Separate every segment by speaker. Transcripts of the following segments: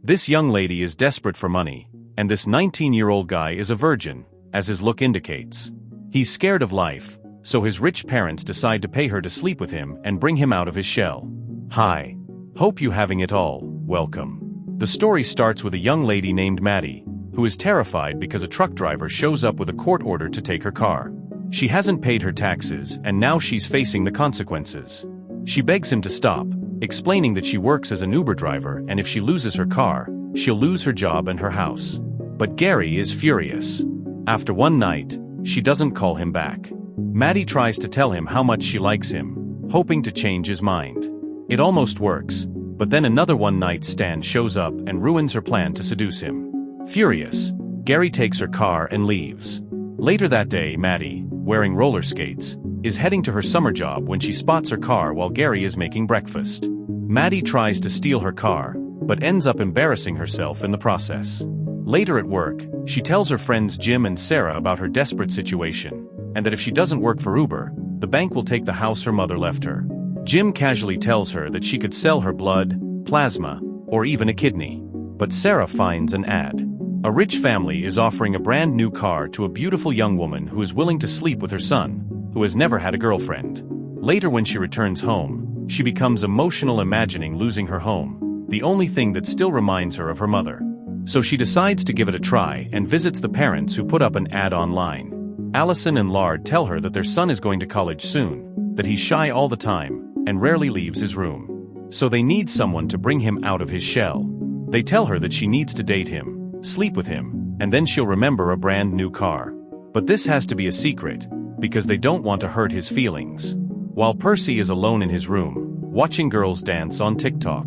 Speaker 1: This young lady is desperate for money, and this 19-year-old guy is a virgin, as his look indicates. He's scared of life, so his rich parents decide to pay her to sleep with him and bring him out of his shell. Hi. Hope you having it all, welcome. The story starts with a young lady named Maddie, who is terrified because a truck driver shows up with a court order to take her car. She hasn't paid her taxes and now she's facing the consequences. She begs him to stop, explaining that she works as an Uber driver and if she loses her car, she'll lose her job and her house. But Gary is furious. After one night, she doesn't call him back. Maddie tries to tell him how much she likes him, hoping to change his mind. It almost works, but then another one-night stand shows up and ruins her plan to seduce him. Furious, Gary takes her car and leaves. Later that day, Maddie, wearing roller skates, is heading to her summer job when she spots her car while Gary is making breakfast. Maddie tries to steal her car, but ends up embarrassing herself in the process. Later at work, she tells her friends Jim and Sarah about her desperate situation, and that if she doesn't work for Uber, the bank will take the house her mother left her. Jim casually tells her that she could sell her blood, plasma, or even a kidney. But Sarah finds an ad. A rich family is offering a brand new car to a beautiful young woman who is willing to sleep with her son, who has never had a girlfriend. Later when she returns home, she becomes emotional imagining losing her home, the only thing that still reminds her of her mother. So she decides to give it a try and visits the parents who put up an ad online. Allison and Lard tell her that their son is going to college soon, that he's shy all the time, and rarely leaves his room. So they need someone to bring him out of his shell. They tell her that she needs to date him, sleep with him, and then she'll remember a brand new car. But this has to be a secret, because they don't want to hurt his feelings. While Percy is alone in his room, watching girls dance on TikTok.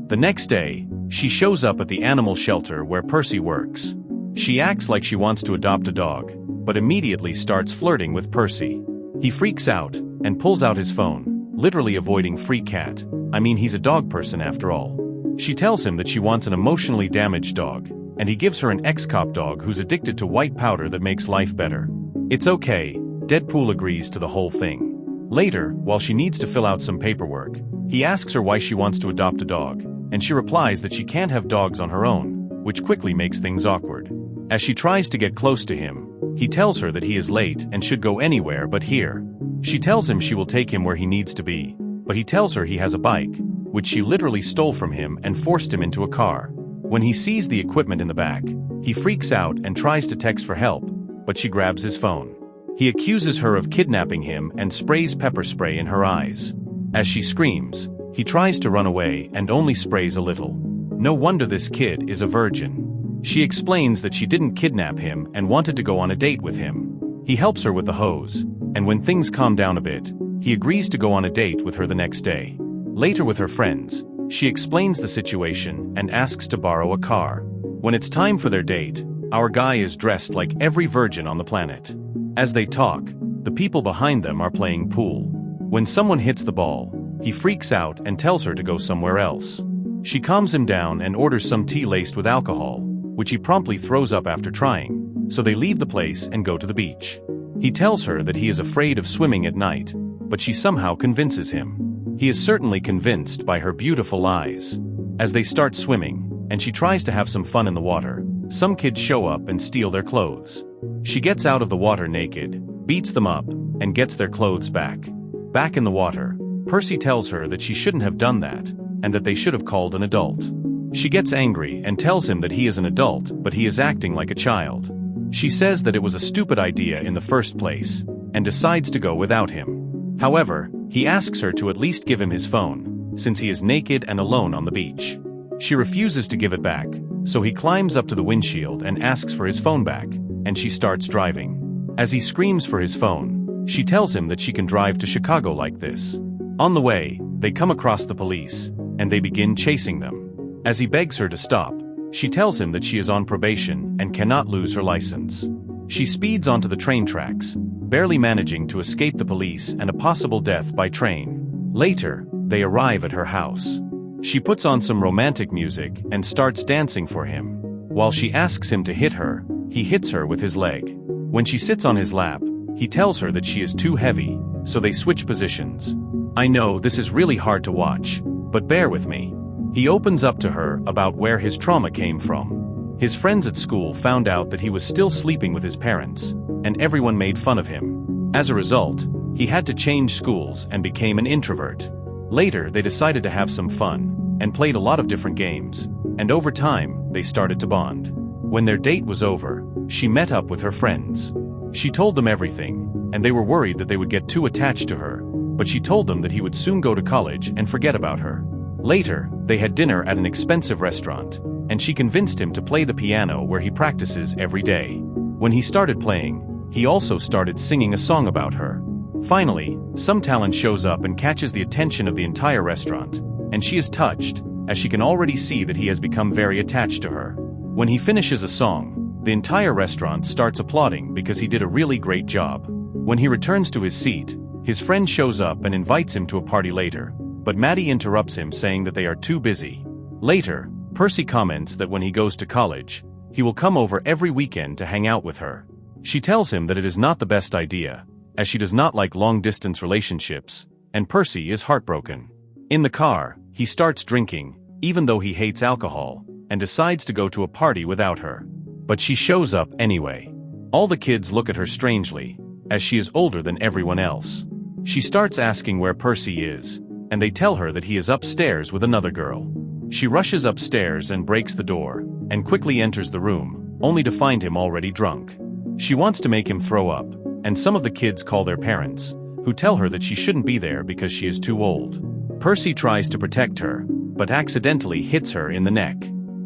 Speaker 1: The next day, she shows up at the animal shelter where Percy works. She acts like she wants to adopt a dog, but immediately starts flirting with Percy. He freaks out, and pulls out his phone, literally avoiding free cat. I mean, he's a dog person after all. She tells him that she wants an emotionally damaged dog, and he gives her an ex-cop dog who's addicted to white powder that makes life better. It's okay, Deadpool agrees to the whole thing. Later, while she needs to fill out some paperwork, he asks her why she wants to adopt a dog, and she replies that she can't have dogs on her own, which quickly makes things awkward. As she tries to get close to him, he tells her that he is late and should go anywhere but here. She tells him she will take him where he needs to be, but he tells her he has a bike, which she literally stole from him and forced him into a car. When he sees the equipment in the back, he freaks out and tries to text for help, but she grabs his phone. He accuses her of kidnapping him and sprays pepper spray in her eyes. As she screams, he tries to run away and only sprays a little. No wonder this kid is a virgin. She explains that she didn't kidnap him and wanted to go on a date with him. He helps her with the hose, and when things calm down a bit, he agrees to go on a date with her the next day. Later with her friends, she explains the situation and asks to borrow a car. When it's time for their date, our guy is dressed like every virgin on the planet. As they talk, the people behind them are playing pool. When someone hits the ball, he freaks out and tells her to go somewhere else. She calms him down and orders some tea laced with alcohol, which he promptly throws up after trying, so they leave the place and go to the beach. He tells her that he is afraid of swimming at night, but she somehow convinces him. He is certainly convinced by her beautiful eyes. As they start swimming, and she tries to have some fun in the water, some kids show up and steal their clothes. She gets out of the water naked, beats them up, and gets their clothes back. Back in the water, Percy tells her that she shouldn't have done that, and that they should have called an adult. She gets angry and tells him that he is an adult, but he is acting like a child. She says that it was a stupid idea in the first place, and decides to go without him. However, he asks her to at least give him his phone, since he is naked and alone on the beach. She refuses to give it back, so he climbs up to the windshield and asks for his phone back, and she starts driving. As he screams for his phone, she tells him that she can drive to Chicago like this. On the way, they come across the police, and they begin chasing them. As he begs her to stop, she tells him that she is on probation and cannot lose her license. She speeds onto the train tracks, barely managing to escape the police and a possible death by train. Later, they arrive at her house. She puts on some romantic music and starts dancing for him. While she asks him to hit her, he hits her with his leg. When she sits on his lap, he tells her that she is too heavy, so they switch positions. I know this is really hard to watch, but bear with me. He opens up to her about where his trauma came from. His friends at school found out that he was still sleeping with his parents, and everyone made fun of him. As a result, he had to change schools and became an introvert. Later, they decided to have some fun, and played a lot of different games, and over time, they started to bond. When their date was over, she met up with her friends. She told them everything, and they were worried that they would get too attached to her, but she told them that he would soon go to college and forget about her. Later, they had dinner at an expensive restaurant, and she convinced him to play the piano where he practices every day. When he started playing, he also started singing a song about her. Finally, some talent shows up and catches the attention of the entire restaurant, and she is touched, as she can already see that he has become very attached to her. When he finishes a song, the entire restaurant starts applauding because he did a really great job. When he returns to his seat, his friend shows up and invites him to a party later, but Maddie interrupts him saying that they are too busy. Later, Percy comments that when he goes to college, he will come over every weekend to hang out with her. She tells him that it is not the best idea, as she does not like long-distance relationships, and Percy is heartbroken. In the car, he starts drinking, even though he hates alcohol, and decides to go to a party without her. But she shows up anyway. All the kids look at her strangely, as she is older than everyone else. She starts asking where Percy is, and they tell her that he is upstairs with another girl. She rushes upstairs and breaks the door, and quickly enters the room, only to find him already drunk. She wants to make him throw up, and some of the kids call their parents, who tell her that she shouldn't be there because she is too old. Percy tries to protect her, but accidentally hits her in the neck.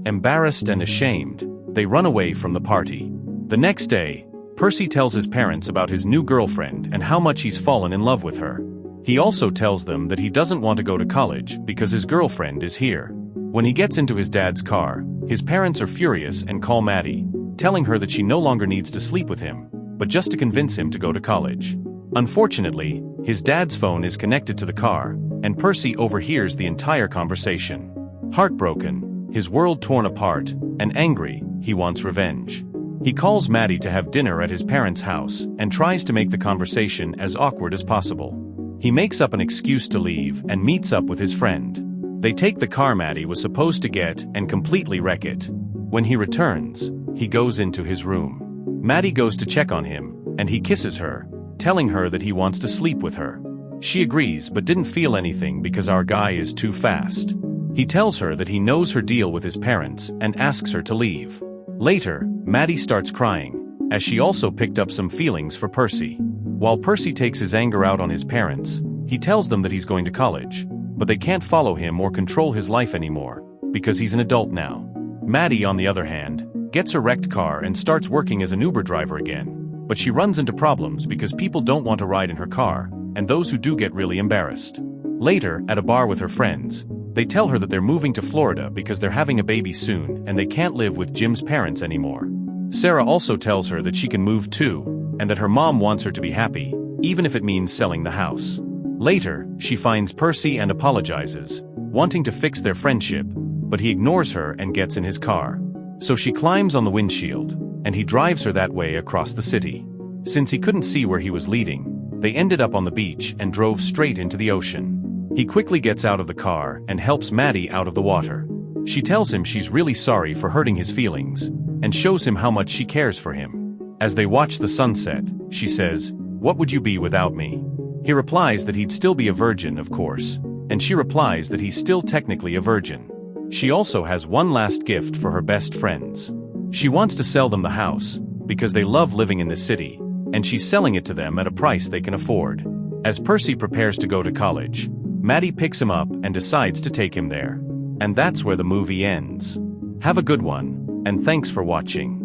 Speaker 1: Embarrassed and ashamed, they run away from the party. The next day, Percy tells his parents about his new girlfriend and how much he's fallen in love with her. He also tells them that he doesn't want to go to college because his girlfriend is here. When he gets into his dad's car, his parents are furious and call Maddie, telling her that she no longer needs to sleep with him, but just to convince him to go to college. Unfortunately, his dad's phone is connected to the car, and Percy overhears the entire conversation. Heartbroken, his world torn apart, and angry, he wants revenge. He calls Maddie to have dinner at his parents' house and tries to make the conversation as awkward as possible. He makes up an excuse to leave and meets up with his friend. They take the car Maddie was supposed to get and completely wreck it. When he returns, he goes into his room. Maddie goes to check on him, and he kisses her, telling her that he wants to sleep with her. She agrees but didn't feel anything because our guy is too fast. He tells her that he knows her deal with his parents and asks her to leave. Later, Maddie starts crying, as she also picked up some feelings for Percy. While Percy takes his anger out on his parents, he tells them that he's going to college, but they can't follow him or control his life anymore, because he's an adult now. Maddie, on the other hand, gets a wrecked car and starts working as an Uber driver again, but she runs into problems because people don't want to ride in her car, and those who do get really embarrassed. Later, at a bar with her friends, they tell her that they're moving to Florida because they're having a baby soon and they can't live with Jim's parents anymore. Sarah also tells her that she can move too, and that her mom wants her to be happy, even if it means selling the house. Later, she finds Percy and apologizes, wanting to fix their friendship, but he ignores her and gets in his car. So she climbs on the windshield, and he drives her that way across the city. Since he couldn't see where he was leading, they ended up on the beach and drove straight into the ocean. He quickly gets out of the car and helps Maddie out of the water. She tells him she's really sorry for hurting his feelings, and shows him how much she cares for him. As they watch the sunset, she says, "What would you be without me?" He replies that he'd still be a virgin, of course, and she replies that he's still technically a virgin. She also has one last gift for her best friends. She wants to sell them the house, because they love living in the city, and she's selling it to them at a price they can afford. As Percy prepares to go to college, Maddie picks him up and decides to take him there. And that's where the movie ends. Have a good one, and thanks for watching.